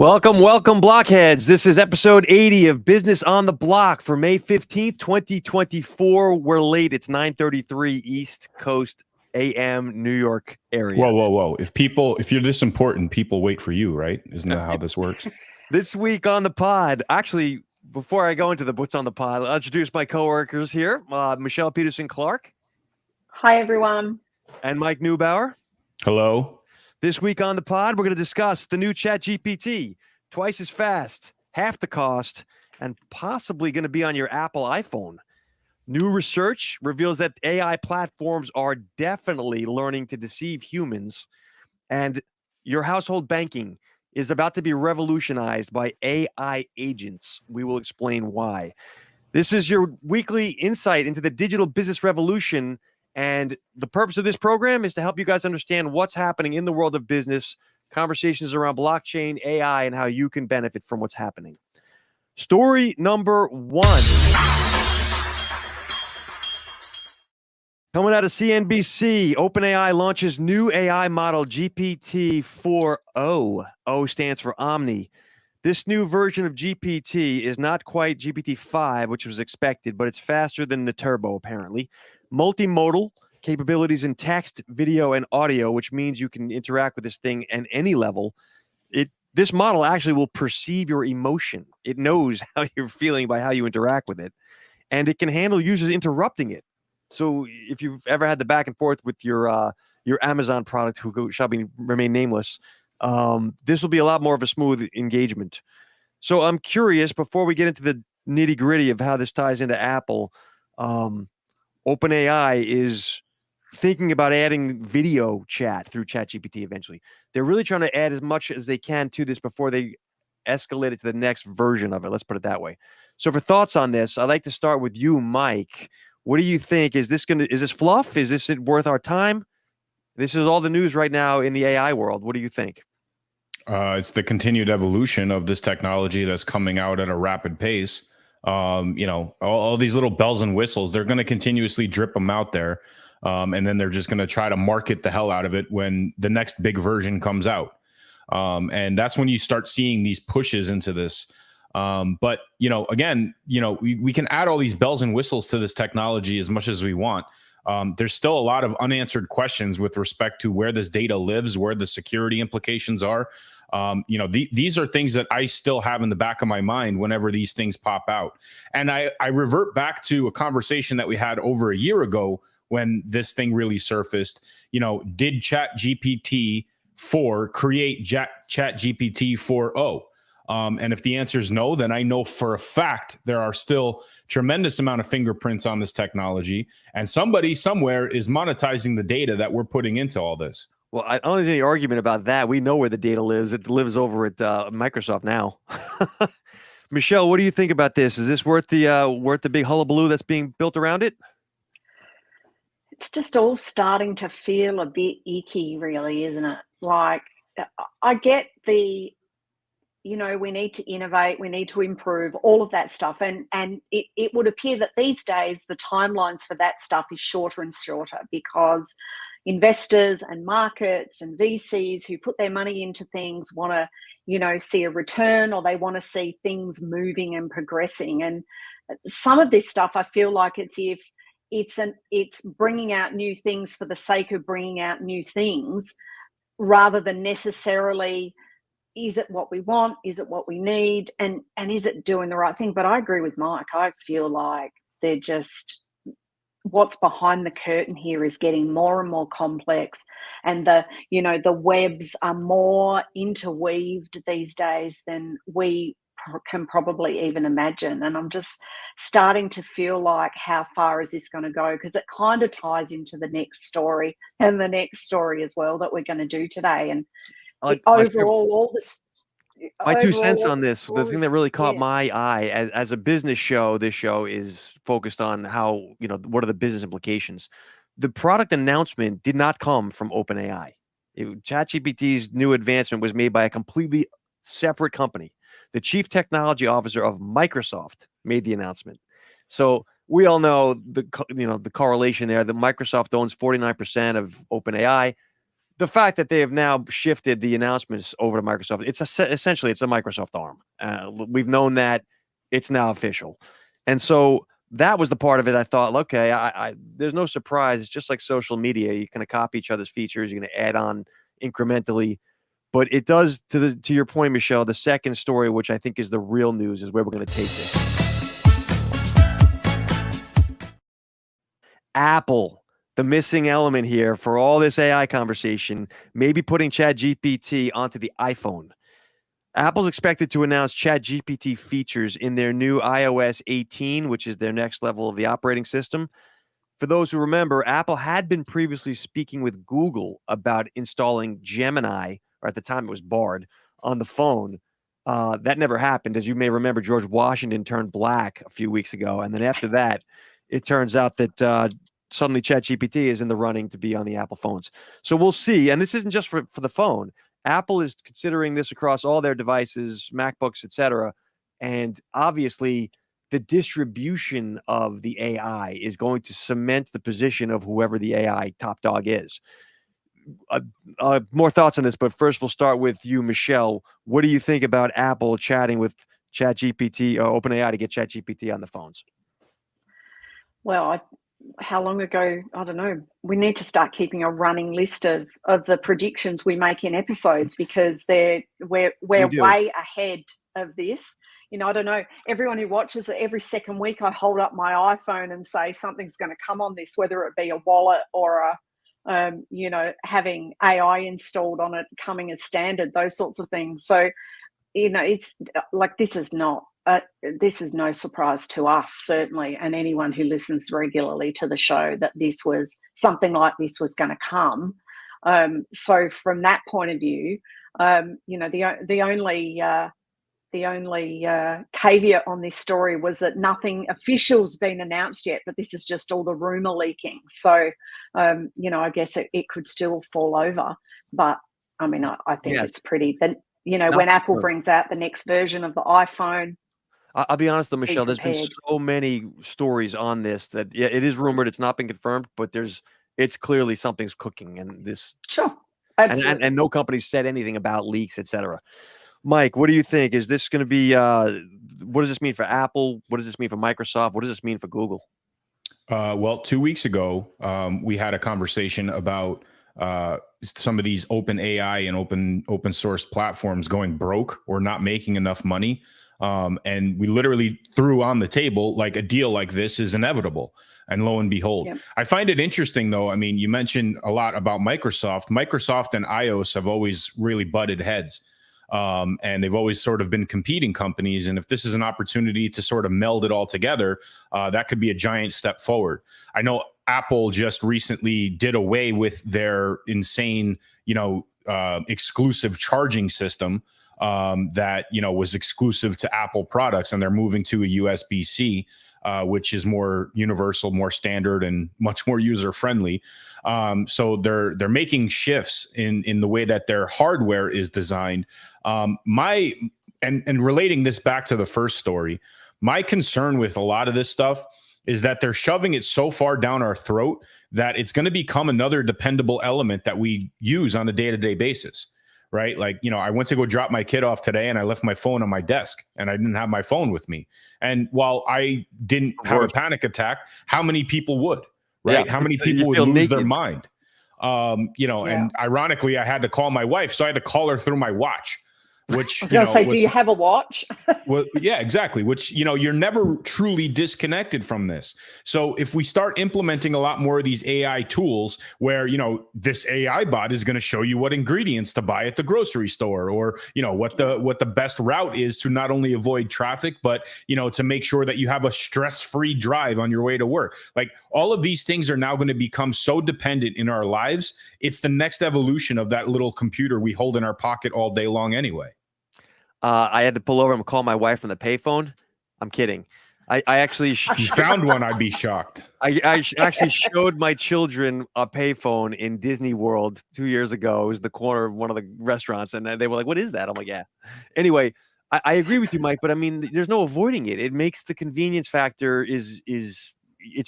Welcome, blockheads. This is episode 80 of Business on the Block for May 15th, 2024. We're late. It's 9:33 East Coast AM, New York area. Whoa. If you're this important, people wait for you, right? Isn't that how this works? This week on the pod, actually, before I go into what's on the pod, I'll introduce my coworkers here. Michelle Peterson-Clark. Hi, everyone. And Mike Neubauer. Hello. This week on the pod, we're going to discuss the new Chat GPT, twice as fast, half the cost, and possibly going to be on your Apple iPhone. New research reveals that AI platforms are definitely learning to deceive humans, and your household banking is about to be revolutionized by AI agents. We will explain why. This is your weekly insight into the digital business revolution. And the purpose of this program is to help you guys understand what's happening in the world of business, conversations around blockchain, AI, and how you can benefit from what's happening. Story number one. Coming out of CNBC, OpenAI launches new AI model GPT-4o. O stands for Omni. This new version of GPT is not quite GPT-5, which was expected, but it's faster than the Turbo, apparently. Multimodal capabilities in text, video, and audio, which means you can interact with this thing at any level. This model actually will perceive your emotion. It knows how you're feeling by how you interact with it, and it can handle users interrupting it. So if you've ever had the back and forth with your Amazon product, who shall remain nameless, this will be a lot more of a smooth engagement. So I'm curious, before we get into the nitty gritty of how this ties into Apple, OpenAI is thinking about adding video chat through Chat GPT eventually. They're really trying to add as much as they can to this before they escalate it to the next version of it. Let's put it that way. So for thoughts on this, I'd like to start with you, Mike. What do you think? Is this fluff? Is this worth our time? This is all the news right now in the AI world. What do you think? It's the continued evolution of this technology that's coming out at a rapid pace. All these little bells and whistles, they're going to continuously drip them out there. And then they're just going to try to market the hell out of it when the next big version comes out. And that's when you start seeing these pushes into this. But we can add all these bells and whistles to this technology as much as we want. There's still a lot of unanswered questions with respect to where this data lives, where the security implications are. These are things that I still have in the back of my mind whenever these things pop out. And I revert back to a conversation that we had over a year ago when this thing really surfaced. Did Chat GPT 4 create Chat GPT 4o? And if the answer is no, then I know for a fact there are still tremendous amount of fingerprints on this technology, and somebody somewhere is monetizing the data that we're putting into all this. Well, I don't think there's any argument about that. We know where the data lives. It lives over at Microsoft now. Michelle, what do you think about this? Is this worth the big hullabaloo that's being built around it? It's just all starting to feel a bit icky, really, isn't it? Like, I get we need to innovate, we need to improve, all of that stuff. And it would appear that these days the timelines for that stuff is shorter and shorter because investors and markets and VCs who put their money into things want to, see a return, or they want to see things moving and progressing. And some of this stuff, I feel like it's bringing out new things for the sake of bringing out new things, rather than necessarily, is it what we want? Is it what we need? And is it doing the right thing? But I agree with Mike. I feel like what's behind the curtain here is getting more and more complex, and the webs are more interweaved these days than we can probably even imagine. And I'm just starting to feel like, how far is this going to go? Because it kind of ties into the next story and the next story as well that we're going to do today. And overall, all this. My 2 cents on this, the thing that really caught my eye as a business show, this show is focused on how, what are the business implications. The product announcement did not come from OpenAI. ChatGPT's new advancement was made by a completely separate company. The chief technology officer of Microsoft made the announcement. So we all know the correlation there. That Microsoft owns 49% of OpenAI. the fact that they have now shifted the announcements over to Microsoft, essentially it's a Microsoft arm. We've known that. It's now official. And so that was the part of it I thought, okay, there's no surprise. It's just like social media. You're going to copy each other's features. You're going to add on incrementally. But it does, to your point, Michelle, the second story, which I think is the real news, is where we're going to take this. Apple, the missing element here for all this AI conversation, maybe putting Chat GPT onto the iPhone. Apple's expected to announce Chat GPT features in their new iOS 18, which is their next level of the operating system. For those who remember, Apple had been previously speaking with Google about installing Gemini, or at the time it was Bard, on the phone. That never happened. As you may remember, George Washington turned black a few weeks ago. And then after that, it turns out that suddenly ChatGPT is in the running to be on the Apple phones. So we'll see. And this isn't just for the phone. Apple is considering this across all their devices, MacBooks, etc. And obviously, the distribution of the AI is going to cement the position of whoever the AI top dog is. More thoughts on this, but first we'll start with you, Michelle. What do you think about Apple chatting with ChatGPT or OpenAI to get ChatGPT on the phones? Well, how long ago? I don't know. We need to start keeping a running list of the predictions we make in episodes, because we're way ahead of this. You know, I don't know. Everyone who watches it, every second week, I hold up my iPhone and say something's going to come on this, whether it be a wallet or having AI installed on it, coming as standard, those sorts of things. So, it's like this is no surprise to us, certainly, and anyone who listens regularly to the show, that something like this was going to come. So from that point of view, the only caveat on this story was that nothing official's been announced yet, but this is just all the rumor leaking. So, I guess it could still fall over. But I mean, I think it's pretty. When Apple brings out the next version of the iPhone. I'll be honest though, Michelle, there's been so many stories on this that it is rumored. It's not been confirmed, but it's clearly something's cooking, and this. Sure. Absolutely. And no company's said anything about leaks, etc. Mike, what do you think? Is this going to be, what does this mean for Apple? What does this mean for Microsoft? What does this mean for Google? Well, 2 weeks ago, we had a conversation about some of these open AI and open source platforms going broke or not making enough money. And we literally threw on the table, like, a deal like this is inevitable. And lo and behold, I find it interesting, though. I mean, you mentioned a lot about Microsoft. Microsoft and iOS have always really butted heads. And they've always sort of been competing companies. And if this is an opportunity to sort of meld it all together, that could be a giant step forward. I know Apple just recently did away with their insane, exclusive charging system that, was exclusive to Apple products. And they're moving to a USB-C, which is more universal, more standard, and much more user-friendly. So they're making shifts in the way that their hardware is designed. And relating this back to the first story, my concern with a lot of this stuff is that they're shoving it so far down our throat that it's going to become another dependable element that we use on a day-to-day basis, right? Like, I went to go drop my kid off today and I left my phone on my desk and I didn't have my phone with me. And while I didn't have a panic attack, how many people would, right? How many people would lose their mind? And ironically, I had to call my wife, so I had to call her through my watch. Which, I was going to say, do you have a watch? Well, yeah, exactly. Which, you're never truly disconnected from this. So if we start implementing a lot more of these AI tools where, this AI bot is going to show you what ingredients to buy at the grocery store, or, what the best route is to not only avoid traffic, but, to make sure that you have a stress-free drive on your way to work. Like, all of these things are now going to become so dependent in our lives. It's the next evolution of that little computer we hold in our pocket all day long anyway. I had to pull over and call my wife on the payphone. I'm kidding. I actually if you found one, I'd be shocked. I actually showed my children a payphone in Disney World 2 years ago. It was the corner of one of the restaurants, and they were like, "What is that?" I'm like, "Yeah." Anyway, I agree with you, Mike, but I mean, there's no avoiding it. It makes the convenience factor it's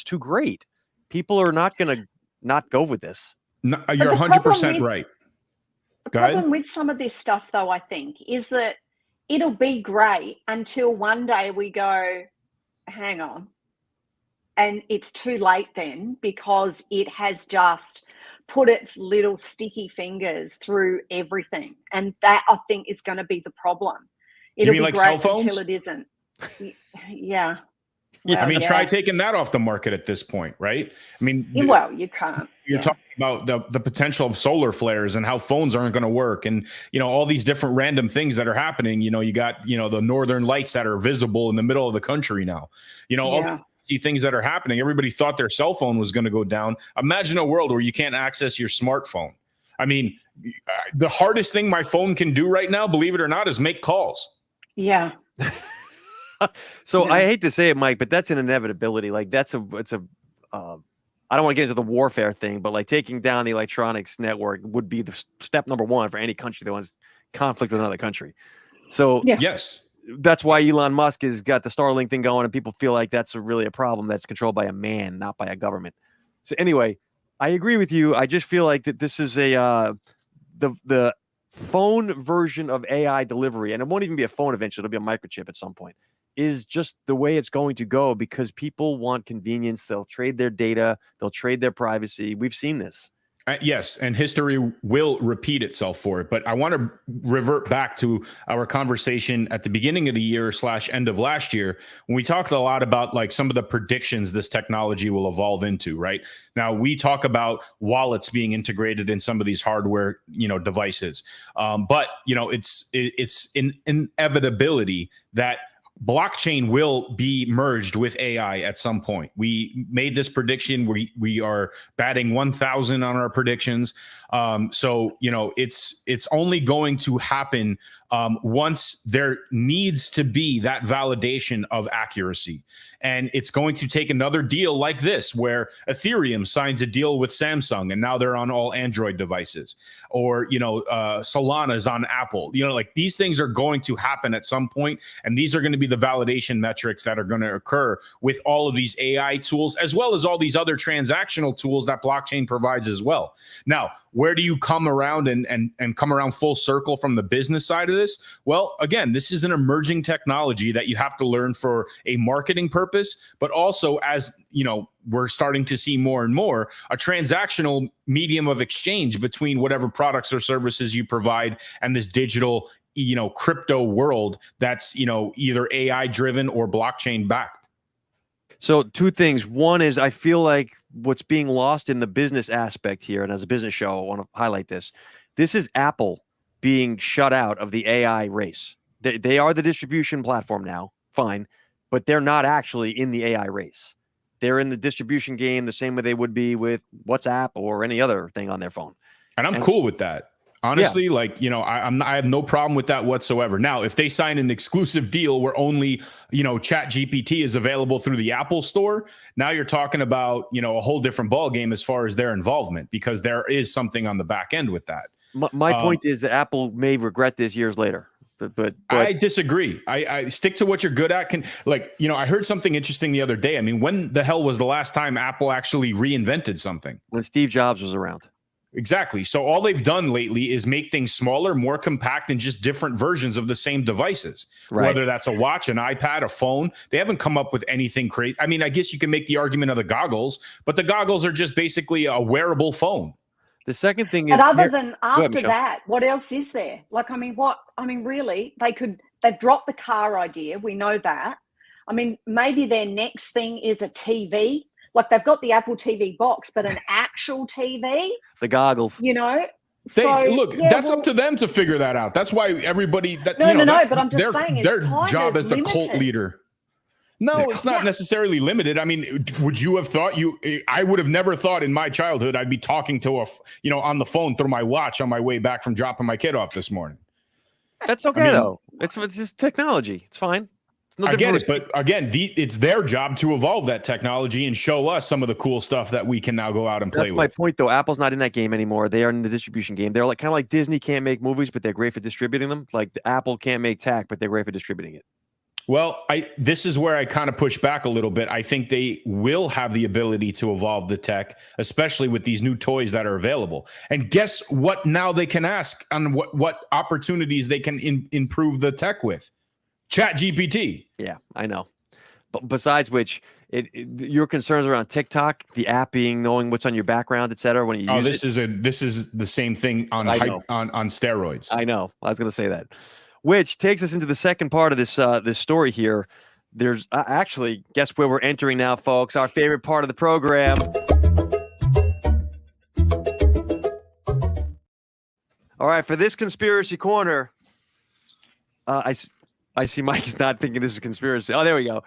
too great. People are not going to not go with this. No, you're 100% right. The Go ahead. problem with some of this stuff, though, I think, is that it'll be great until one day we go, hang on. And it's too late then, because it has just put its little sticky fingers through everything. And that, I think, is going to be the problem. It'll mean be like cell great phones? until it isn't. Yeah. I mean, try yeah. taking that off the market at this point, right? I mean, Well, you can't. you're talking about the potential of solar flares and how phones aren't going to work, and all these different random things that are happening. You got the northern lights that are visible in the middle of the country now. All these things that are happening. Everybody thought their cell phone was going to go down. Imagine a world where you can't access your smartphone. I mean, the hardest thing my phone can do right now, believe it or not, is make calls. Yeah. So I hate to say it, Mike, but that's an inevitability. Like I don't want to get into the warfare thing, but like taking down the electronics network would be the step number one for any country that wants conflict with another country. So yes, that's why Elon Musk has got the Starlink thing going, and people feel like that's really a problem that's controlled by a man, not by a government. So anyway, I agree with you. I just feel like that this is the phone version of AI delivery, and it won't even be a phone eventually. It'll be a microchip at some point. Is just the way it's going to go, because people want convenience. They'll trade their data. They'll trade their privacy. We've seen this. Yes, and history will repeat itself for it. But I want to revert back to our conversation at the beginning of the year / end of last year, when we talked a lot about like some of the predictions this technology will evolve into. Right now, we talk about wallets being integrated in some of these hardware, devices. But it's an inevitability that blockchain will be merged with AI at some point. We made this prediction. We are batting 1,000 on our predictions. So it's only going to happen once there needs to be that validation of accuracy. And it's going to take another deal like this, where Ethereum signs a deal with Samsung, and now they're on all Android devices, or Solana's on Apple. Like these things are going to happen at some point, and these are going to be the validation metrics that are going to occur with all of these AI tools, as well as all these other transactional tools that blockchain provides as well. Now, where do you come around and come around full circle from the business side of this? Well, again, this is an emerging technology that you have to learn for a marketing purpose, but also, as we're starting to see more and more, a transactional medium of exchange between whatever products or services you provide and this digital, crypto world that's, either AI driven or blockchain backed. So two things. One is, I feel like what's being lost in the business aspect here, and as a business show, I want to highlight this. This is Apple being shut out of the AI race. They are the distribution platform now, fine, but they're not actually in the AI race. They're in the distribution game the same way they would be with WhatsApp or any other thing on their phone. And I'm cool with that. Honestly, I have no problem with that whatsoever. Now, if they sign an exclusive deal where only, Chat GPT is available through the Apple Store, now you're talking about, a whole different ballgame as far as their involvement, because there is something on the back end with that. My point is that Apple may regret this years later. But I disagree. I stick to what you're good at. I heard something interesting the other day. I mean, when the hell was the last time Apple actually reinvented something? When Steve Jobs was around. Exactly. So all they've done lately is make things smaller, more compact, and just different versions of the same devices. Right. Whether that's a watch, an iPad, a phone, they haven't come up with anything crazy. I mean, I guess you can make the argument of the goggles, but the goggles are just basically a wearable phone. The second thing is, but other than after that, what else is there? Really, they've dropped the car idea. We know that. I mean, maybe their next thing is a TV. Like they've got the Apple TV box, but an actual TV. The goggles. That's up to them to figure that out. That's why everybody but I'm just saying their job as the cult leader. No, it's not necessarily limited. I mean, would you have thought I would have never thought in my childhood I'd be talking to on the phone through my watch on my way back from dropping my kid off this morning. That's okay, though. It's just technology. It's fine. I get it, but again, it's their job to evolve that technology and show us some of the cool stuff that we can now go out and play with. That's my point, though. Apple's not in that game anymore. They are in the distribution game. They're kind of like Disney can't make movies, but they're great for distributing them. Like Apple can't make tech, but they're great for distributing it. Well, this is where I kind of push back a little bit. I think they will have the ability to evolve the tech, especially with these new toys that are available. And guess what? Now they can ask on what opportunities they can improve the tech with. Chat GPT. Yeah, I know. But besides which, your concerns around TikTok, the app being knowing what's on your background, et cetera, when you use this is the same thing on steroids. I know. I was going to say that. Which takes us into the second part of this story here. There's actually, guess where we're entering now, folks? Our favorite part of the program. All right, for this conspiracy corner, I see Mike's not thinking this is conspiracy. Oh, there we go.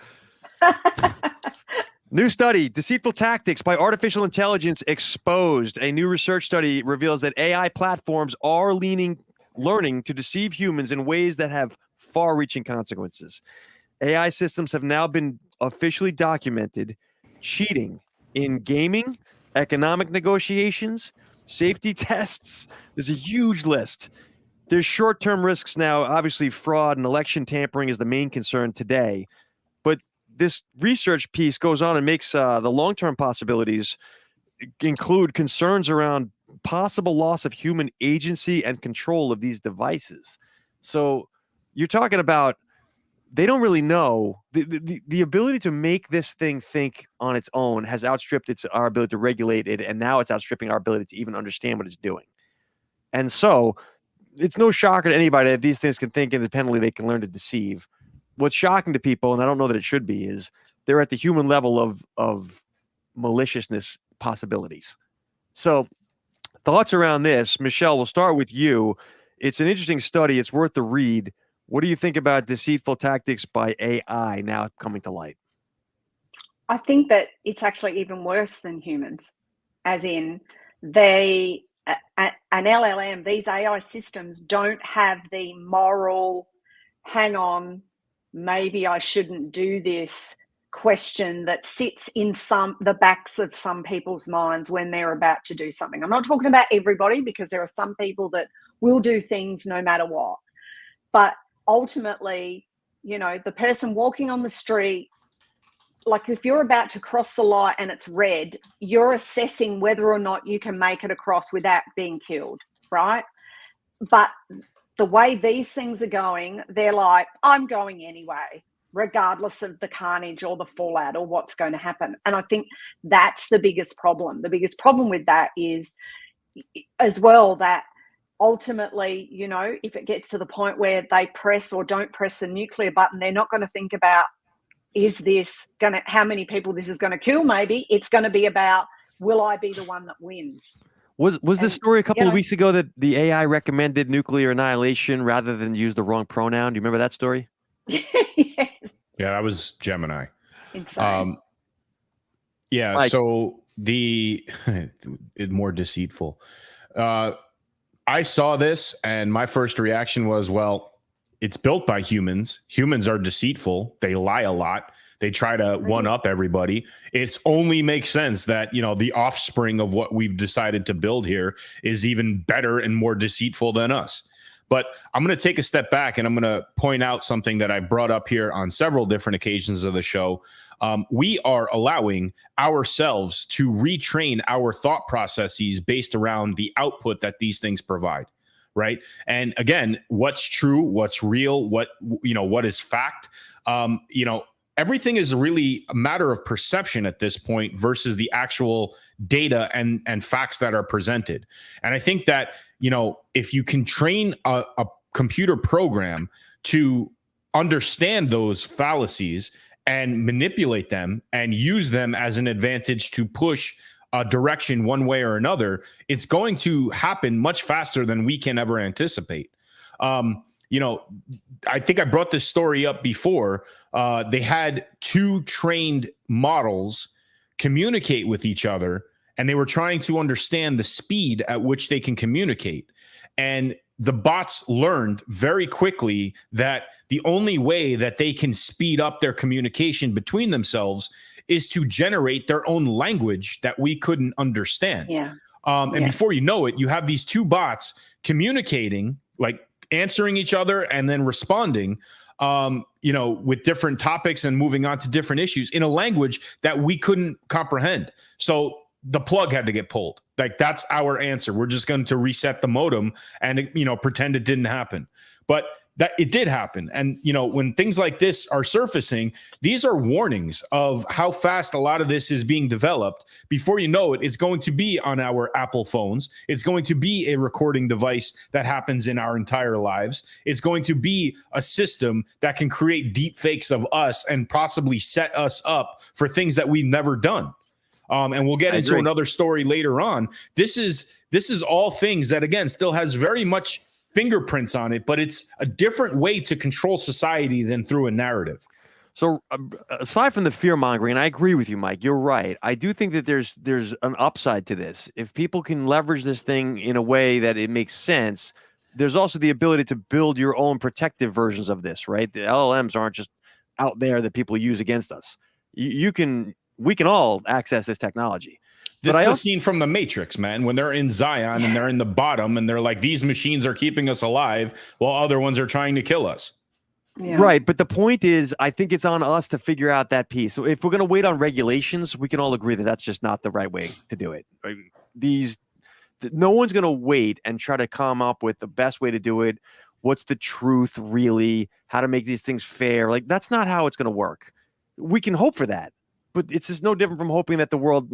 New study, deceitful tactics by artificial intelligence exposed. A new research study reveals that AI platforms are learning to deceive humans in ways that have far-reaching consequences. AI systems have now been officially documented cheating in gaming, economic negotiations, safety tests. There's a huge list. There's short-term risks now. Obviously, fraud and election tampering is the main concern today. But this research piece goes on and makes the long-term possibilities include concerns around possible loss of human agency and control of these devices. So you're talking about they don't really know. The ability to make this thing think on its own has outstripped our ability to regulate it, and now it's outstripping our ability to even understand what it's doing. And so it's no shocker to anybody that these things can think independently, they can learn to deceive. What's shocking to people, and I don't know that it should be, is they're at the human level of maliciousness possibilities. So thoughts around this, Michelle, we'll start with you. It's an interesting study. It's worth the read. What do you think about deceitful tactics by AI now coming to light? I think that it's actually even worse than humans, as in an LLM, these AI systems don't have the moral, hang on, maybe I shouldn't do this question that sits in the backs of some people's minds when they're about to do something. I'm not talking about everybody, because there are some people that will do things no matter what. But ultimately, the person walking on the street, like if you're about to cross the light and it's red, you're assessing whether or not you can make it across without being killed, right? But the way these things are going, they're like, I'm going anyway, regardless of the carnage or the fallout or what's going to happen. And I think that's the biggest problem. The biggest problem with that is as well that ultimately, if it gets to the point where they press or don't press the nuclear button, they're not going to think about, how many people this is going to kill? Maybe it's going to be about, will I be the one that wins? Was this story a couple of weeks ago that the AI recommended nuclear annihilation rather than use the wrong pronoun? Do you remember that story? Yes. Yeah, that was Gemini. Insane. Yeah, Like, so more deceitful. I saw this and my first reaction was, well, it's built by humans. Humans are deceitful. They lie a lot. They try to one up everybody. It only makes sense that, the offspring of what we've decided to build here is even better and more deceitful than us. But I'm going to take a step back and I'm going to point out something that I brought up here on several different occasions of the show. We are allowing ourselves to retrain our thought processes based around the output that these things provide. Right. And again, what's true, what's real, what is fact, everything is really a matter of perception at this point versus the actual data and facts that are presented. And I think that, if you can train a computer program to understand those fallacies and manipulate them and use them as an advantage to push a direction one way or another, it's going to happen much faster than we can ever anticipate. I think I brought this story up before. They had two trained models communicate with each other, and they were trying to understand the speed at which they can communicate. And the bots learned very quickly that the only way that they can speed up their communication between themselves is to generate their own language that we couldn't understand. Yeah. And before you know it, you have these two bots communicating, like answering each other and then responding with different topics and moving on to different issues in a language that we couldn't comprehend. So the plug had to get pulled. Like, that's our answer. We're just going to reset the modem and, pretend it didn't happen. But that it did happen. And, when things like this are surfacing, these are warnings of how fast a lot of this is being developed. Before you know it, it's going to be on our Apple phones. It's going to be a recording device that happens in our entire lives. It's going to be a system that can create deep fakes of us and possibly set us up for things that we've never done. And we'll get into another story later on. This is all things that, again, still has very much fingerprints on it, but it's a different way to control society than through a narrative. So aside from the fear mongering, and I agree with you, Mike, you're right. I do think that there's an upside to this. If people can leverage this thing in a way that it makes sense, there's also the ability to build your own protective versions of this, right? The LLMs aren't just out there that people use against us. We can all access this technology. This is the scene from The Matrix, man, when they're in Zion and they're in the bottom and they're like, these machines are keeping us alive while other ones are trying to kill us. Yeah. Right. But the point is, I think it's on us to figure out that piece. So if we're going to wait on regulations, we can all agree that that's just not the right way to do it. No one's going to wait and try to come up with the best way to do it. What's the truth, really? How to make these things fair? Like, that's not how it's going to work. We can hope for that. But it's just no different from hoping that the world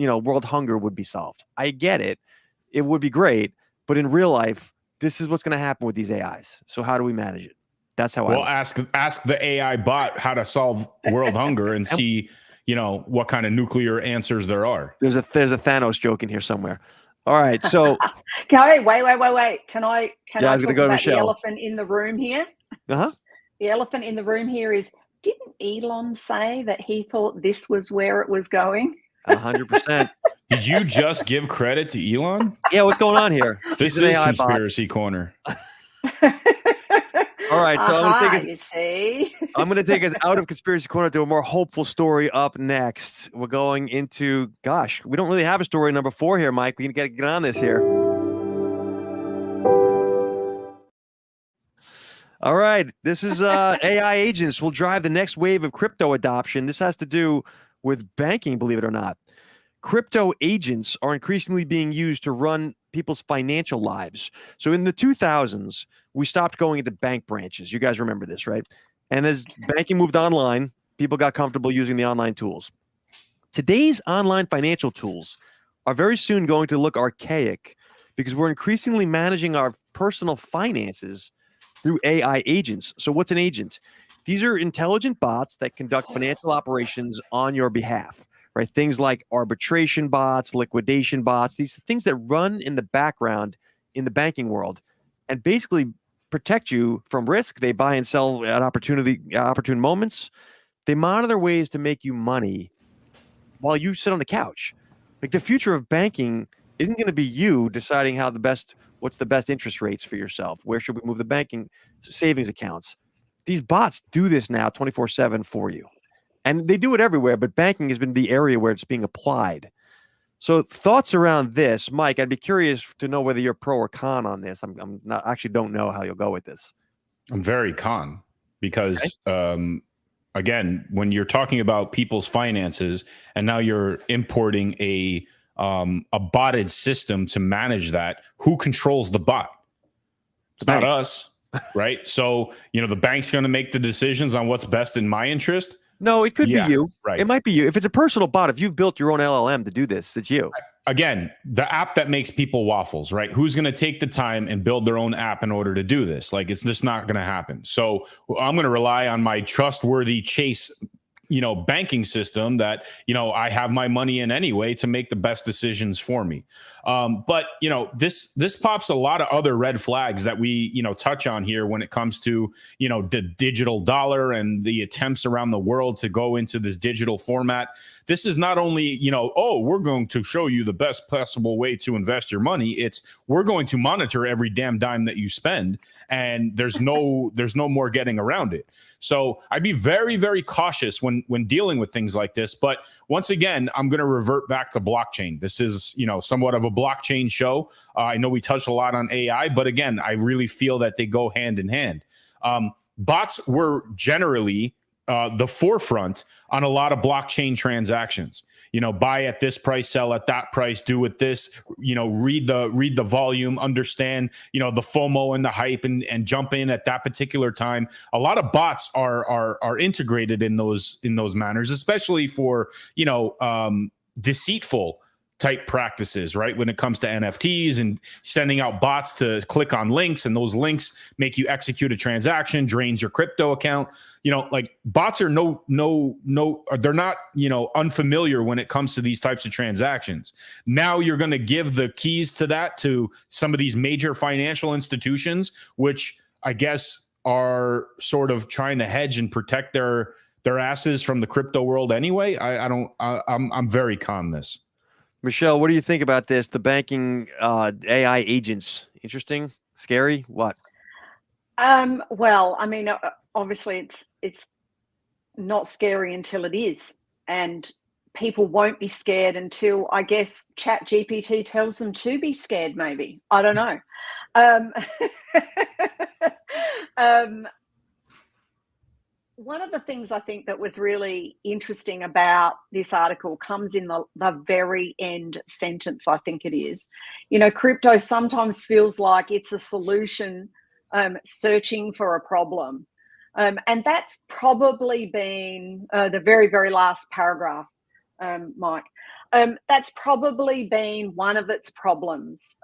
hunger would be solved. I get it. It would be great. But in real life, this is what's going to happen with these AIs. So how do we manage it? That's how ask the AI bot how to solve world hunger and see, what kind of nuclear answers there are. There's a Thanos joke in here somewhere. All right. So wait. Can I talk about the elephant in the room here? Uh-huh. The elephant in the room here is, didn't Elon say that he thought this was where it was going? 100%. Did you just give credit to Elon? Yeah, what's going on here? This is Conspiracy Corner. All right, so I'm going to take us out of Conspiracy Corner to a more hopeful story up next. We're going into, we don't really have a story number 4 here, Mike. We can get on this here. All right, this is AI agents will drive the next wave of crypto adoption. This has to do with banking, believe it or not. Crypto agents are increasingly being used to run people's financial lives. So in the 2000s, we stopped going into bank branches. You guys remember this, right? And as banking moved online, people got comfortable using the online tools. Today's online financial tools are very soon going to look archaic because we're increasingly managing our personal finances through AI agents. So what's an agent? These are intelligent bots that conduct financial operations on your behalf, right? Things like arbitration bots, liquidation bots, these things that run in the background in the banking world and basically protect you from risk. They buy and sell at opportune moments. They monitor ways to make you money while you sit on the couch. Like, the future of banking isn't going to be you deciding what's the best interest rates for yourself. Where should we move the banking savings accounts? These bots do this now 24/7 for you. And they do it everywhere, but banking has been the area where it's being applied. So thoughts around this, Mike, I'd be curious to know whether you're pro or con on this. I'm not, actually don't know how you'll go with this. I'm very con because, again, when you're talking about people's finances and now you're importing a botted system to manage that, who controls the bot? It's not us, right? So, the bank's going to make the decisions on what's best in my interest. No, it could be you. Right. It might be you. If it's a personal bot, if you've built your own LLM to do this, it's you. Again, the app that makes people waffles, right? Who's going to take the time and build their own app in order to do this? Like, it's just not going to happen. So I'm going to rely on my trustworthy Chase banking system that, I have my money in anyway to make the best decisions for me. But, this pops a lot of other red flags that we, touch on here when it comes to, the digital dollar and the attempts around the world to go into this digital format. This is not only, we're going to show you the best possible way to invest your money. It's we're going to monitor every damn dime that you spend, and there's no more getting around it. So I'd be very, very cautious when dealing with things like this. But once again, I'm going to revert back to blockchain. This is, somewhat of a blockchain show. I know we touched a lot on AI, but again, I really feel that they go hand in hand. bots were generally the forefront on a lot of blockchain transactions. Buy at this price, sell at that price, do with this, read the volume, understand, the FOMO and the hype, and jump in at that particular time. A lot of bots are integrated in those manners, especially for, deceitful type practices, right? When it comes to NFTs and sending out bots to click on links, and those links make you execute a transaction, drains your crypto account. Like bots are they're not, unfamiliar when it comes to these types of transactions. Now you're going to give the keys to that to some of these major financial institutions, which I guess are sort of trying to hedge and protect their asses from the crypto world anyway. I'm very con this. Michelle, what do you think about this? The banking AI agents, interesting, scary, what? Well, I mean, obviously it's not scary until it is, and people won't be scared until, I guess, Chat GPT tells them to be scared. Maybe, I don't know. One of the things I think that was really interesting about this article comes in the very end sentence, I think it is. Crypto sometimes feels like it's a solution searching for a problem. And that's probably been the very, very last paragraph, Mike. That's probably been one of its problems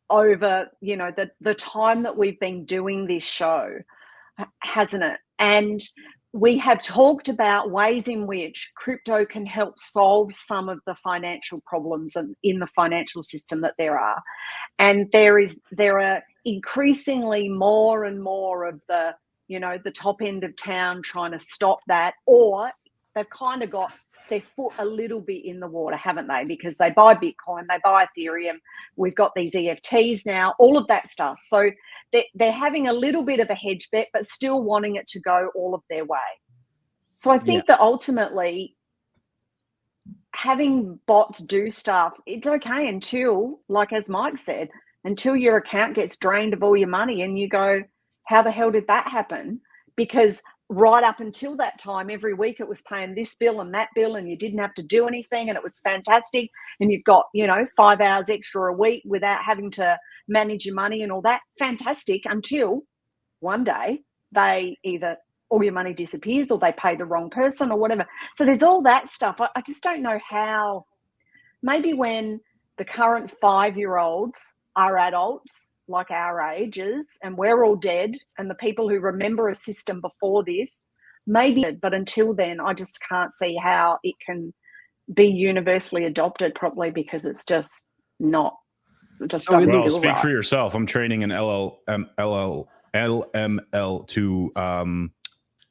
over, the time that we've been doing this show, hasn't it? And we have talked about ways in which crypto can help solve some of the financial problems in the financial system that there are. And there are increasingly more and more of the top end of town trying to stop that, or they've kind of got their foot a little bit in the water, haven't they? Because they buy Bitcoin, they buy Ethereum. We've got these EFTs now, all of that stuff. So they're having a little bit of a hedge bet, but still wanting it to go all of their way. So I think that ultimately having bots do stuff, it's okay until, like as Mike said, until your account gets drained of all your money and you go, how the hell did that happen? Because right up until that time, every week it was paying this bill and that bill, and you didn't have to do anything, and it was fantastic. And you've got, 5 hours extra a week without having to manage your money and all that. Fantastic, until one day they either all your money disappears or they pay the wrong person or whatever. So there's all that stuff. I just don't know how. Maybe when the current 5-year-olds are adults, like our ages, and we're all dead, and the people who remember a system before this, maybe, but until then, I just can't see how it can be universally adopted properly, because it's just not. Just well, speak for yourself. I'm training an LML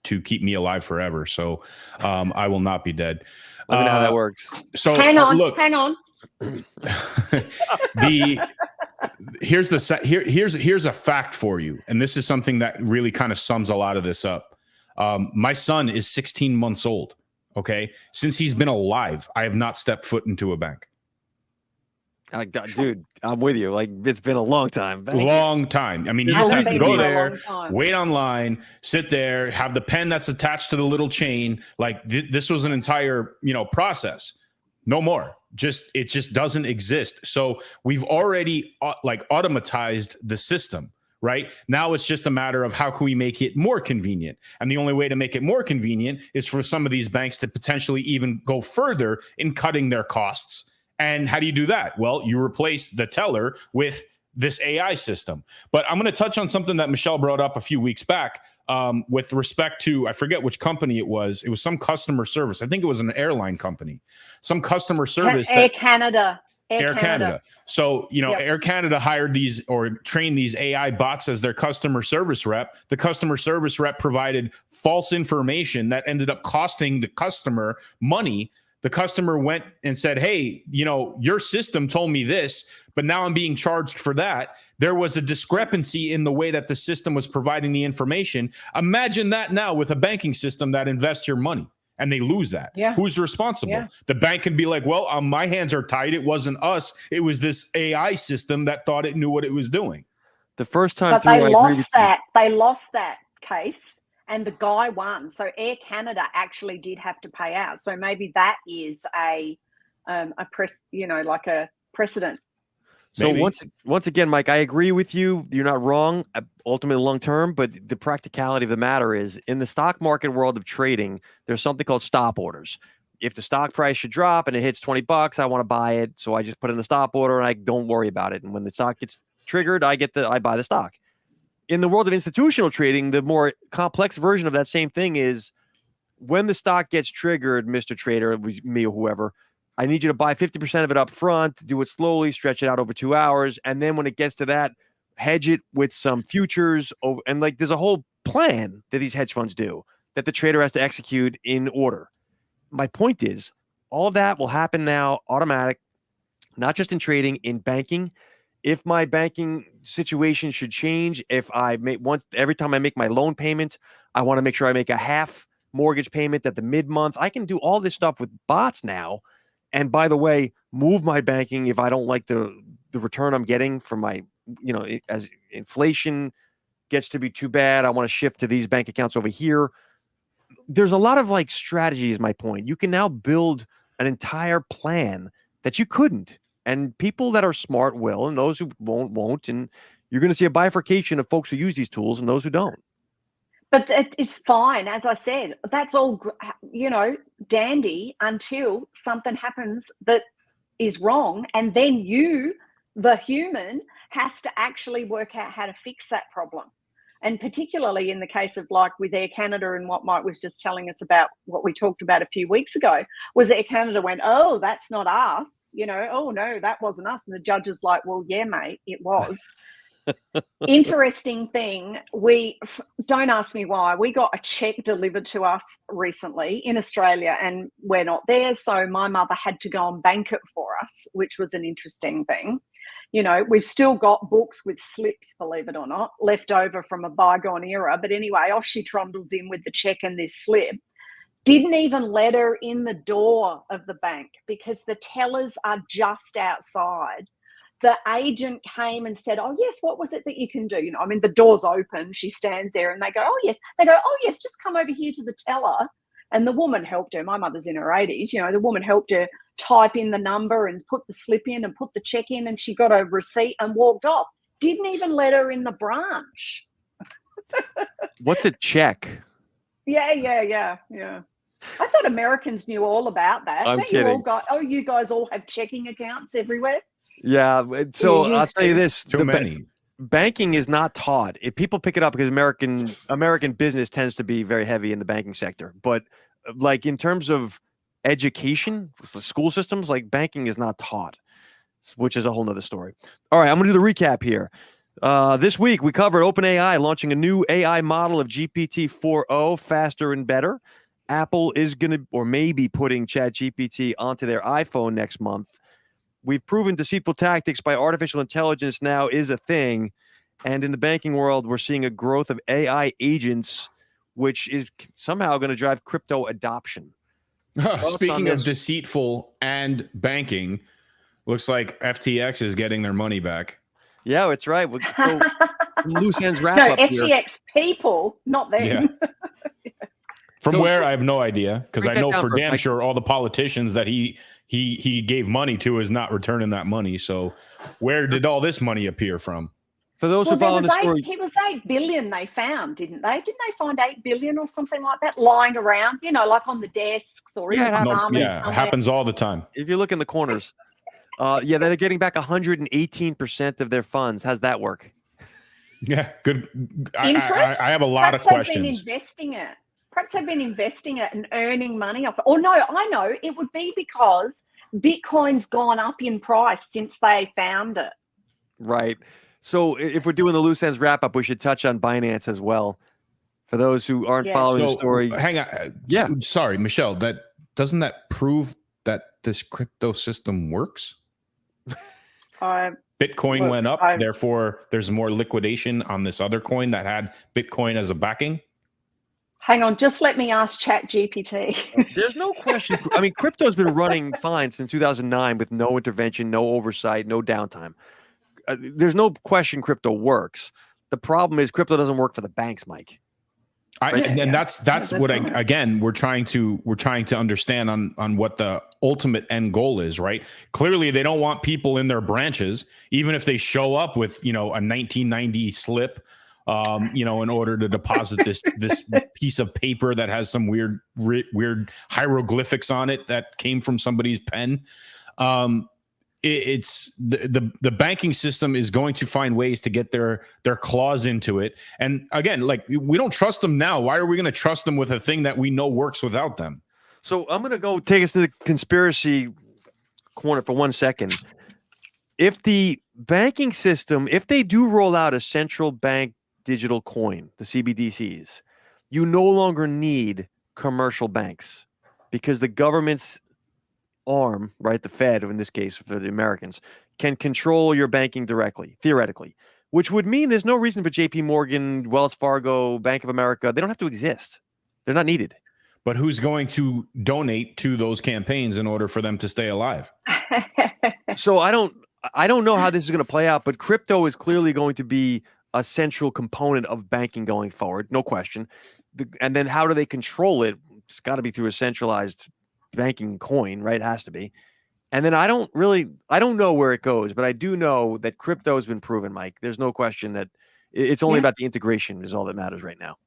to keep me alive forever, so I will not be dead. Let me know how that works. So hang on. Here's a fact for you, and this is something that really kind of sums a lot of this up. My son is 16 months old. Okay, since he's been alive, I have not stepped foot into a bank. Dude, I'm with you. Like, it's been a long time. Long time. I mean, you just have to go there, wait online, sit there, have the pen that's attached to the little chain. Like this was an entire, process. No more. It just doesn't exist. So we've already automatized the system, right? Now it's just a matter of how can we make it more convenient? And the only way to make it more convenient is for some of these banks to potentially even go further in cutting their costs. And how do you do that? Well, you replace the teller with this AI system. But I'm going to touch on something that Michelle brought up a few weeks back with respect to, I forget which company it was. It was some customer service. I think it was an airline company, some customer service. Air Canada. So, Air Canada hired these or trained these AI bots as their customer service rep. The customer service rep provided false information that ended up costing the customer money. The customer went and said, hey, your system told me this, but now I'm being charged for that. There was a discrepancy in the way that the system was providing the information. Imagine that now with a banking system that invests your money and they lose that. Yeah. Who's responsible? Yeah. The bank can be like, well, my hands are tied. It wasn't us. It was this AI system that thought it knew what it was doing. The first time but through, they lost that. case, and the guy won. So Air Canada actually did have to pay out. So maybe that is a like a precedent. So Maybe. once again, Mike, I agree with you. You're not wrong, ultimately long term, but the practicality of the matter is in the stock market world of trading, there's something called stop orders. If the stock price should drop and it hits $20, I want to buy it. So I just put in the stop order and I don't worry about it. And when the stock gets triggered, I buy the stock. In the world of institutional trading, the more complex version of that same thing is when the stock gets triggered, Mr. Trader, me or whoever, I need you to buy 50% of it up front, do it slowly, stretch it out over 2 hours. And then when it gets to that, hedge it with some futures. And like there's a whole plan that these hedge funds do that the trader has to execute in order. My point is all of that will happen now automatic, not just in trading, in banking. If my banking situation should change, if I every time I make my loan payment, I want to make sure I make a half mortgage payment at the mid-month. I can do all this stuff with bots now. And by the way, move my banking if I don't like the return I'm getting from my, as inflation gets to be too bad, I want to shift to these bank accounts over here. There's a lot of like strategy is my point. You can now build an entire plan that you couldn't. And people that are smart will, and those who won't. And you're going to see a bifurcation of folks who use these tools and those who don't. But it's fine. As I said, that's all, dandy until something happens that is wrong. And then you, the human, has to actually work out how to fix that problem. And particularly in the case of like with Air Canada and what Mike was just telling us about what we talked about a few weeks ago, was Air Canada went, oh, that's not us. Oh, no, that wasn't us. And the judge is like, well, yeah, mate, it was. Interesting thing, don't ask me why, we got a check delivered to us recently in Australia and we're not there. So my mother had to go and bank it for us, which was an interesting thing. We've still got books with slips, believe it or not, left over from a bygone era. But anyway, off she trundles in with the check and this slip. Didn't even let her in the door of the bank because the tellers are just outside. The agent came and said, oh, yes, what was it that you can do? The door's open. She stands there and they go, oh, yes. They go, oh, yes, just come over here to the teller. And the woman helped her. My mother's in her 80s. The woman helped her type in the number and put the slip in and put the check in, and she got a receipt and walked off. Didn't even let her in the branch. What's a check? Yeah. I thought Americans knew all about that. I'm kidding. You guys all have checking accounts everywhere? Yeah. So I'll tell you this. Too many. Banking is not taught. If people pick it up because American business tends to be very heavy in the banking sector. But like in terms of education, the school systems, like banking is not taught, which is a whole nother story. All right, I'm going to do the recap here. This week, we covered OpenAI launching a new AI model of GPT 4.0, faster and better. Apple is going to, or maybe putting Chat GPT onto their iPhone next month. We've proven deceitful tactics by artificial intelligence now is a thing. And in the banking world, we're seeing a growth of AI agents, which is somehow going to drive crypto adoption. Speaking of deceitful and banking, looks like FTX is getting their money back. Yeah, that's right. So loose ends wrap no, up FTX here. People, not them. Yeah. From where I have no idea, because I know for damn sure all the politicians that he gave money to is not returning that money. So where did all this money appear from? For those who follow the story, it was 8 billion they found, didn't they? Didn't they find 8 billion or something like that lying around? Like on the desks or in the it happens all the time. If you look in the corners, they're getting back 118% of their funds. How's that work? Yeah, good. Interest. I have a lot of questions. Perhaps they've been investing it and earning money off it. Or no, I know it would be because Bitcoin's gone up in price since they found it. Right. So if we're doing the loose ends wrap up, we should touch on Binance as well. For those who aren't following the story. Hang on. Sorry, Michelle, doesn't that prove that this crypto system works? Bitcoin went up, therefore there's more liquidation on this other coin that had Bitcoin as a backing. Hang on, just let me ask Chat GPT. There's no question. I mean, crypto's been running fine since 2009 with no intervention, no oversight, no downtime. There's no question crypto works. The problem is crypto doesn't work for the banks, Mike. And that's what right. again we're trying to understand on what the ultimate end goal is, right? Clearly they don't want people in their branches, even if they show up with, you know, a 1990 slip, you know, in order to deposit this piece of paper that has some weird hieroglyphics on it that came from somebody's pen. It's the banking system is going to find ways to get their claws into it. And again, like, we don't trust them now. Why are we going to trust them with a thing that we know works without them? So I'm going to go take us to the conspiracy corner for 1 second. If the banking system, if they do roll out a central bank digital coin, the CBDCs, you no longer need commercial banks because the government's arm, right, the Fed in this case for the Americans, can control your banking directly, theoretically, which would mean there's no reason for JP Morgan, Wells Fargo, Bank of America. They don't have to exist. They're not needed. But who's going to donate to those campaigns in order for them to stay alive? So I don't know how this is going to play out, but crypto is clearly going to be a central component of banking going forward, no question. And then how do they control it? It's got to be through a centralized banking coin, right? It has to be. And then I don't know where it goes, but I do know that crypto has been proven, Mike. There's no question that it's only about the integration is all that matters right now.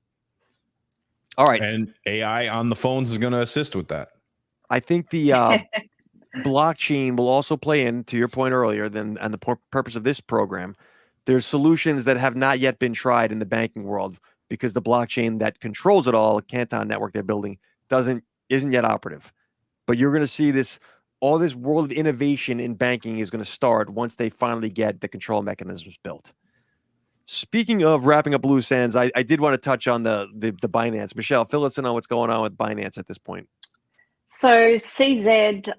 All right. And AI on the phones is going to assist with that. I think the blockchain will also play in, to your point earlier, and the purpose of this program. There's solutions that have not yet been tried in the banking world because the blockchain that controls it all, Canton network they're building, isn't yet operative. But you're going to see all this world of innovation in banking is going to start once they finally get the control mechanisms built. Speaking of wrapping up loose ends, I did want to touch on the Binance. Michelle, fill us in on what's going on with Binance at this point. So CZ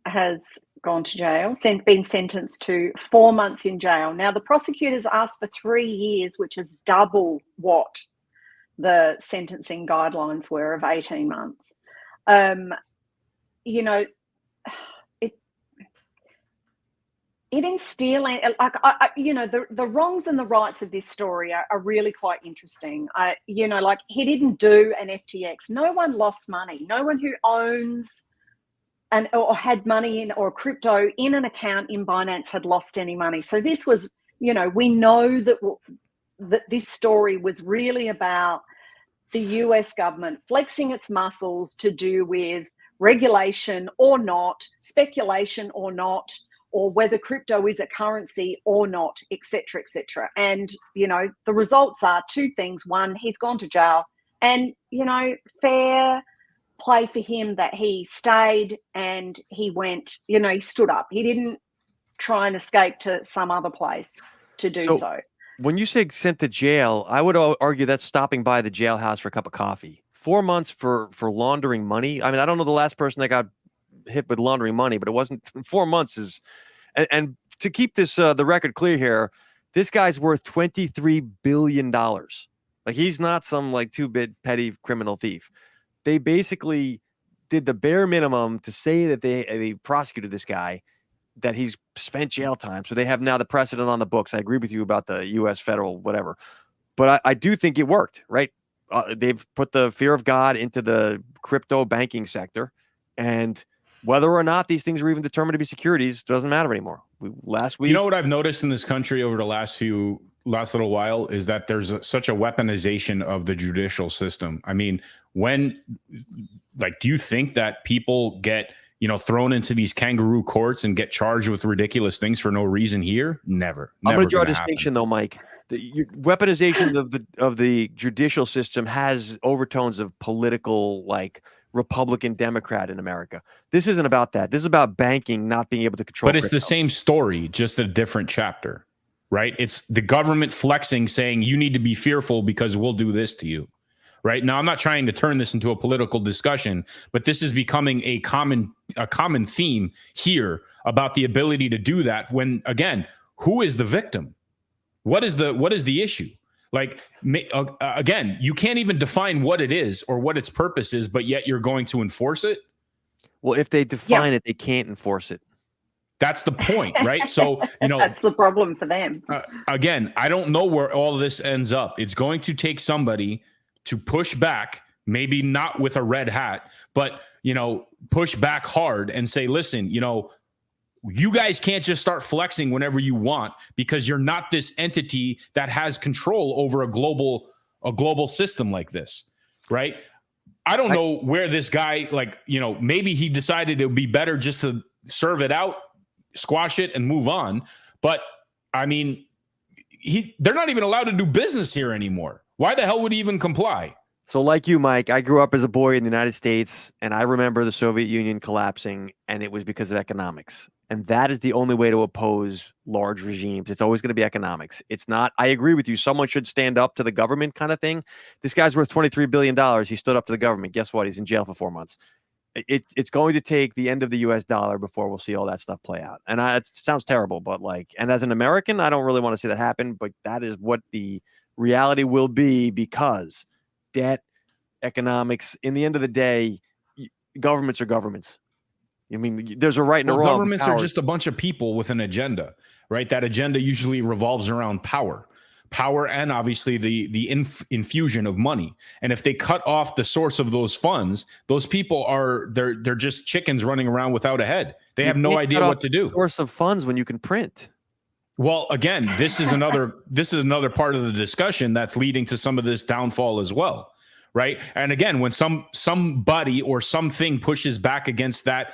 has gone to jail, been sentenced to 4 months in jail. Now, the prosecutors asked for 3 years, which is double what the sentencing guidelines were of 18 months. You know, it instilling, like, you know, the wrongs and the rights of this story are really quite interesting. You know, like, he didn't do an FTX. No one lost money. No one who owns or had money in or crypto in an account in Binance had lost any money. So this was, you know, we know that this story was really about the US government flexing its muscles to do with regulation or not, speculation or not, or whether crypto is a currency or not, et cetera, et cetera. And, you know, the results are 2 things. One, he's gone to jail, and, you know, fair play for him that he stayed and he went, you know, he stood up. He didn't try and escape to some other place to do so. When you say sent to jail, I would argue that's stopping by the jailhouse for a cup of coffee. 4 months for laundering money. I mean, I don't know the last person that got hit with laundering money, but it wasn't 4 months is, and to keep this the record clear here, this guy's worth $23 billion. Like, he's not some like 2-bit petty criminal thief. They basically did the bare minimum to say that they prosecuted this guy, that he's spent jail time. So they have now the precedent on the books. I agree with you about the U.S. federal whatever, but I do think it worked, right? They've put the fear of God into the crypto banking sector, and whether or not these things are even determined to be securities doesn't matter anymore. Last week, you know what I've noticed in this country over the last little while is that there's such a weaponization of the judicial system. I mean, do you think that people get, you know, thrown into these kangaroo courts and get charged with ridiculous things for no reason here? Never. I'm going to draw a distinction though, Mike. The weaponization of the judicial system has overtones of political, like, Republican Democrat in America. This isn't about that. This is about banking not being able to control. But it's the same story, just a different chapter, right? It's the government flexing, saying you need to be fearful because we'll do this to you. Right now, I'm not trying to turn this into a political discussion, but this is becoming a common theme here about the ability to do that. When, again, who is the victim? What is the issue? Like, again, you can't even define what it is or what its purpose is, but yet you're going to enforce it. Well, if they define it, they can't enforce it. That's the point, right? So, you know, that's the problem for them. Again, I don't know where all of this ends up. It's going to take somebody to push back, maybe not with a red hat, but, push back hard and say, listen, you guys can't just start flexing whenever you want, because you're not this entity that has control over a global system like this, right? I don't know where this guy, maybe he decided it would be better just to serve it out, squash it, and move on. But I mean, they're not even allowed to do business here anymore. Why the hell would he even comply? So like you, Mike, I grew up as a boy in the United States, and I remember the Soviet Union collapsing, and it was because of economics. And that is the only way to oppose large regimes. It's always going to be economics. It's not, I agree with you, someone should stand up to the government kind of thing. This guy's worth $23 billion. He stood up to the government. Guess what? He's in jail for 4 months. It's going to take the end of the US dollar before we'll see all that stuff play out. And it sounds terrible, but and as an American, I don't really want to see that happen, but that is what the reality will be, because debt, economics, in the end of the day, governments are governments. I mean, there's a right and a wrong. Governments are just a bunch of people with an agenda, right? That agenda usually revolves around power, and obviously the infusion of money. And if they cut off the source of those funds, those people they're just chickens running around without a head. They have no idea what to do. Source of funds when you can print. Well, again, this is another part of the discussion that's leading to some of this downfall as well. Right. And again, when somebody or something pushes back against that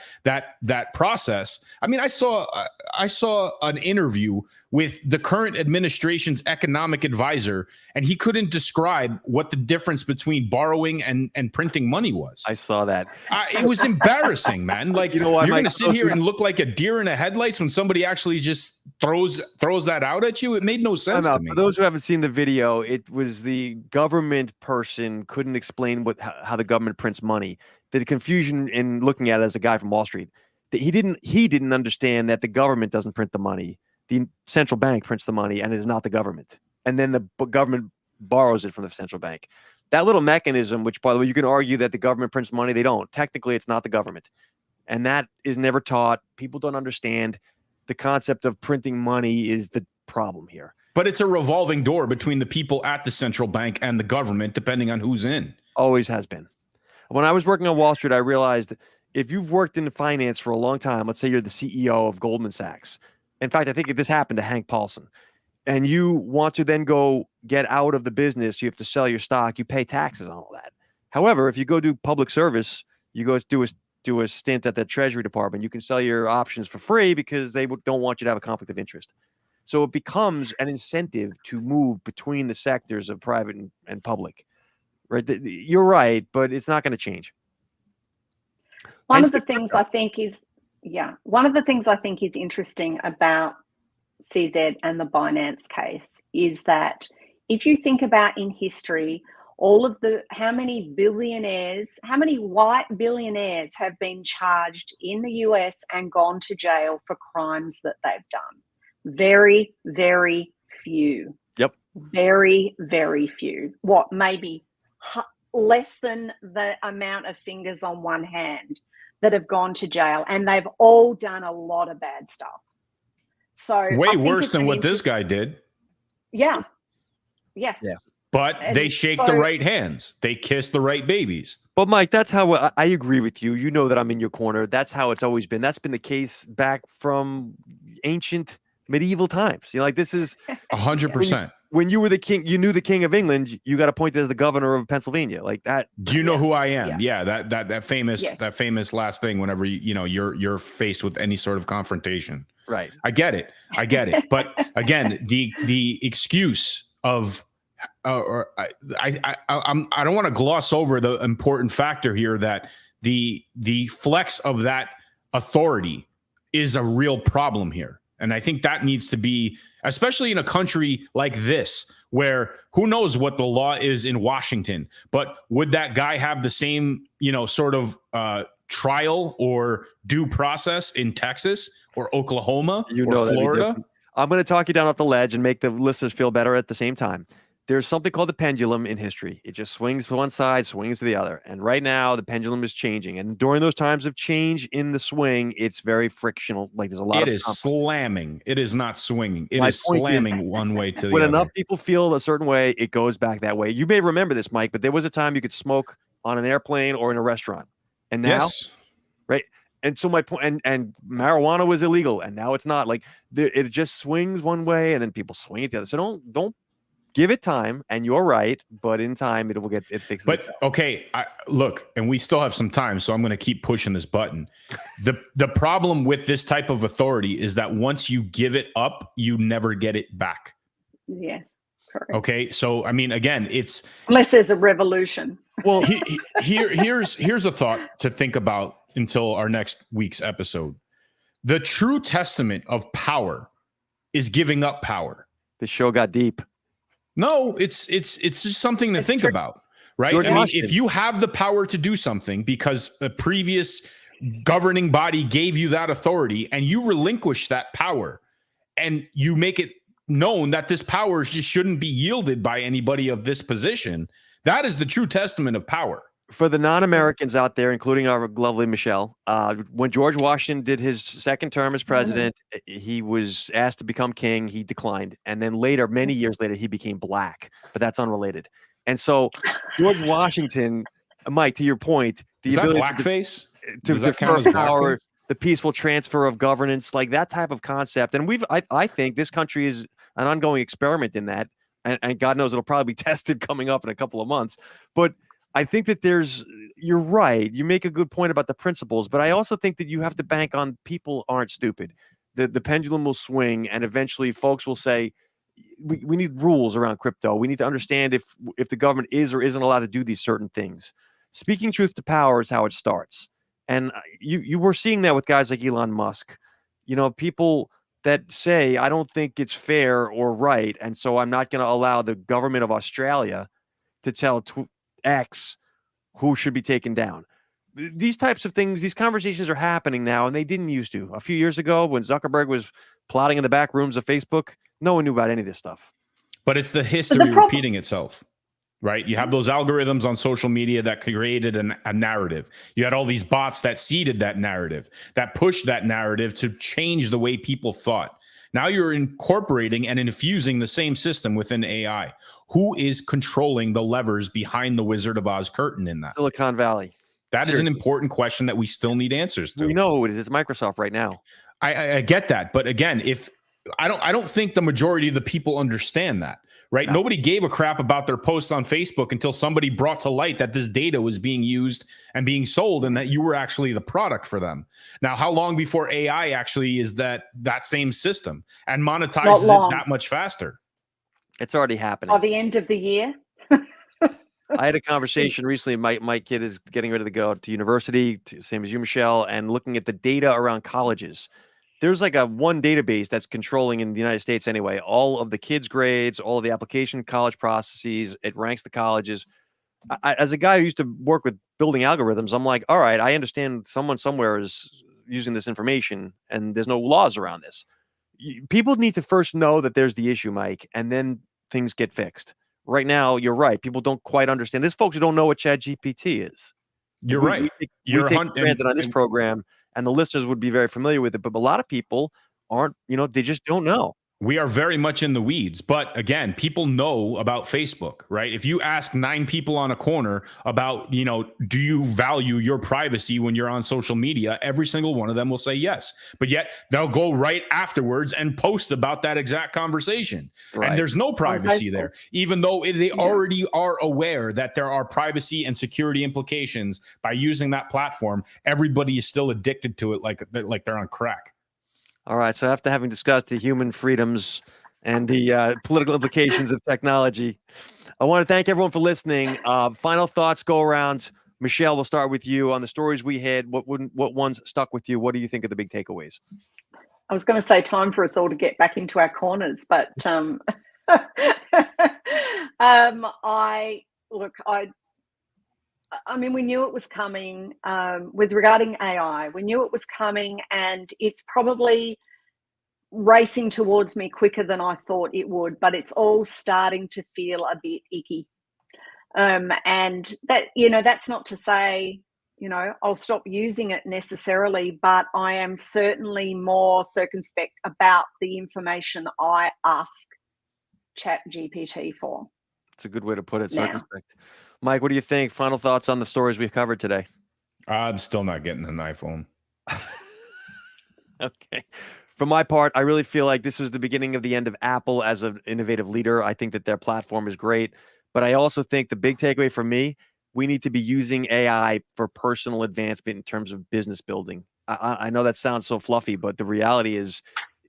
process. I mean, I saw an interview with the current administration's economic advisor, and he couldn't describe what the difference between borrowing and printing money was. I saw that. It was embarrassing, man. Like, you know what, you're Mike, going to sit here and look like a deer in the headlights when somebody actually just throws that out at you. It made no sense to me. For those who haven't seen the video, it was the government person couldn't explain how the government prints money. The confusion in looking at it as a guy from Wall Street, that he didn't understand that the government doesn't print the money. The central bank prints the money, and it is not the government. And then the government borrows it from the central bank. That little mechanism, which, by the way, you can argue that the government prints money, they don't. Technically, it's not the government. And that is never taught. People don't understand the concept of printing money is the problem here. But it's a revolving door between the people at the central bank and the government, depending on who's in. Always has been. When I was working on Wall Street, I realized if you've worked in finance for a long time, let's say you're the CEO of Goldman Sachs. In fact, I think this happened to Hank Paulson, and you want to then go get out of the business, you have to sell your stock, you pay taxes on all that. However, if you go do public service, you go do a stint at the Treasury Department, you can sell your options for free because they don't want you to have a conflict of interest. So it becomes an incentive to move between the sectors of private and public. Right? You're right, but it's not going to change. One of the things I think is interesting about CZ and the Binance case is that if you think about in history, how many white billionaires have been charged in the US and gone to jail for crimes that they've done? Very, very few. Yep. Very, very few. What, maybe less than the amount of fingers on one hand that have gone to jail, and they've all done a lot of bad stuff. So way worse than what this guy did. Yeah. But they shake the right hands. They kiss the right babies. But Mike, that's how I agree with you. You know that I'm in your corner. That's how it's always been. That's been the case back from ancient medieval times. Like this is 100%. When you were the king, you knew the king of England, you got appointed as the governor of Pennsylvania. Like that. Do you know who I am? Yeah. That famous last thing whenever you're faced with any sort of confrontation. Right. I get it. But again, the excuse of I don't want to gloss over the important factor here that the flex of that authority is a real problem here. And I think that needs to be, especially in a country like this, where who knows what the law is in Washington, but would that guy have the same, sort of trial or due process in Texas or Oklahoma or Florida? I'm going to talk you down off the ledge and make the listeners feel better at the same time. there's something called the pendulum in history. It just swings to one side, swings to the other. And right now, the pendulum is changing. And during those times of change in the swing, it's very frictional. Like there's a lot of slamming. It is not swinging. It My is point is, slamming one way to the when other. enough people feel a certain way, it goes back that way. You may remember this, Mike, but there was a time you could smoke on an airplane or in a restaurant. And now, Yes. right? And so my point, and marijuana was illegal, and now it's not. Like it just swings one way, and then people swing it the other. So don't give it time, and you're right, but in time it fixes itself. Okay, look, and we still have some time, so I'm going to keep pushing this button. The problem with this type of authority is that once you give it up, you never get it back. Yes, correct. Okay, so I mean, again, it's unless there's a revolution. Well, here's a thought to think about until our next week's episode. The true testament of power is giving up power. The show got deep. No, it's just something to think about, right? George I mean, Washington. if you have the power to do something because a previous governing body gave you that authority and you relinquish that power and you make it known that this power just shouldn't be yielded by anybody of this position, that is the true testament of power. For the non-Americans out there, including our lovely Michelle, when George Washington did his second term as president, he was asked to become king. He declined. And then later, many years later, he became black. But that's unrelated. And so George Washington, Mike, to your point, the ability blackface? to defer power, the peaceful transfer of governance, like that type of concept. And I think this country is an ongoing experiment in that. And God knows it'll probably be tested coming up in a couple of months. But I think that you're right. You make a good point about the principles, but I also think that you have to bank on people aren't stupid. The pendulum will swing, and eventually folks will say, we need rules around crypto. We need to understand if the government is or isn't allowed to do these certain things. Speaking truth to power is how it starts. And you were seeing that with guys like Elon Musk. You know, people that say, I don't think it's fair or right, and so I'm not going to allow the government of Australia to tell X who should be taken down. These types of things, these conversations are happening now, and they didn't used to. A few years ago, when Zuckerberg was plotting in the back rooms of Facebook, no one knew about any of this stuff. But it's the history repeating itself, right? You have those algorithms on social media that created a narrative. You had all these bots that seeded that narrative, that pushed that narrative to change the way people thought. Now you're incorporating and infusing the same system within AI. Who is controlling the levers behind the Wizard of Oz curtain in that? Silicon Valley. That is an important question that we still need answers to. We know who it is. It's Microsoft right now. I get that. But again, if I don't think the majority of the people understand that, right? No. Nobody gave a crap about their posts on Facebook until somebody brought to light that this data was being used and being sold and that you were actually the product for them. Now, how long before AI actually is that same system and monetizes it that much faster? It's already happening. By the end of the year. I had a conversation recently. My kid is getting ready to go to university, same as you, Michelle, and looking at the data around colleges. There's like one database that's controlling in the United States anyway, all of the kids' grades, all of the application college processes. It ranks the colleges. As a guy who used to work with building algorithms, I'm like, all right, I understand someone somewhere is using this information and there's no laws around this. People need to first know that there's the issue, Mike, and then things get fixed. Right now, you're right. People don't quite understand. There's folks who don't know what Chat GPT is. You're right. We take for granted on this program, and the listeners would be very familiar with it, but a lot of people aren't, they just don't know. We are very much in the weeds, but again, people know about Facebook, right? If you ask 9 people on a corner about, do you value your privacy when you're on social media? Every single one of them will say yes, but yet they'll go right afterwards and post about that exact conversation. Right. And there's no privacy there, even though they already are aware that there are privacy and security implications by using that platform. Everybody is still addicted to it like they're on crack. All right. So after having discussed the human freedoms and the political implications of technology, I want to thank everyone for listening. Final thoughts go around. Michelle, we'll start with you on the stories we had. What ones stuck with you? What do you think are the big takeaways? I was going to say time for us all to get back into our corners, but I mean, we knew it was coming with regarding AI. We knew it was coming, and it's probably racing towards me quicker than I thought it would, but it's all starting to feel a bit icky. And that, that's not to say, I'll stop using it necessarily, but I am certainly more circumspect about the information I ask Chat GPT for. It's a good way to put it, now. circumspect. Mike, what do you think? Final thoughts on the stories we've covered today? I'm still not getting an iPhone. Okay. For my part, I really feel like this is the beginning of the end of Apple as an innovative leader. I think that their platform is great, but I also think the big takeaway for me, we need to be using AI for personal advancement in terms of business building. I know that sounds so fluffy, but the reality is,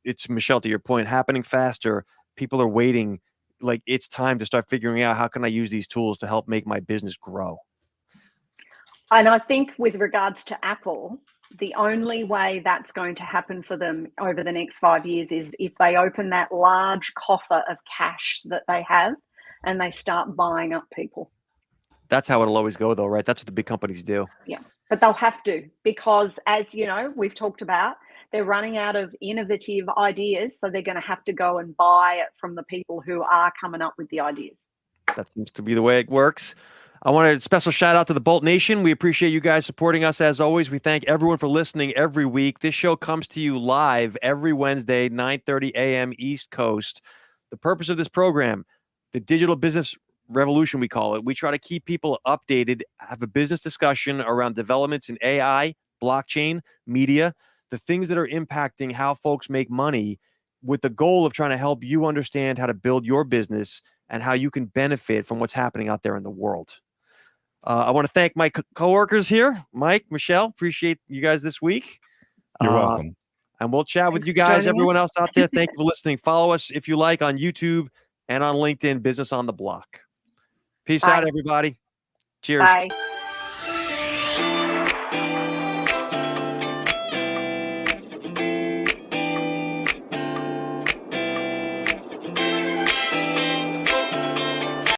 it's, Michelle, to your point, happening faster. People are waiting. Like, it's time to start figuring out, how can I use these tools to help make my business grow? And I think with regards to Apple, the only way that's going to happen for them over the next 5 years is if they open that large coffer of cash that they have and they start buying up people. That's how it'll always go, though, right? That's what the big companies do. Yeah, but they'll have to, because, as you know, we've talked about, they're running out of innovative ideas, so they're going to have to go and buy it from the people who are coming up with the ideas. That seems to be the way it works. I want a special shout out to the Bolt Nation. We appreciate you guys supporting us as always. We thank everyone for listening every week. This show comes to you live every Wednesday, 9:30 a.m. East Coast. The purpose of this program, the digital business revolution, we call it. We try to keep people updated, have a business discussion around developments in AI, blockchain, media, the things that are impacting how folks make money, with the goal of trying to help you understand how to build your business and how you can benefit from what's happening out there in the world. I want to thank my coworkers here, Mike, Michelle. Appreciate you guys this week. You're welcome. And we'll chat with Thanks you for guys, joining everyone us. else out there. Thank you for listening. Follow us, if you like, on YouTube and on LinkedIn, Business on the Block. Peace out, Bye. everybody. Cheers. Bye.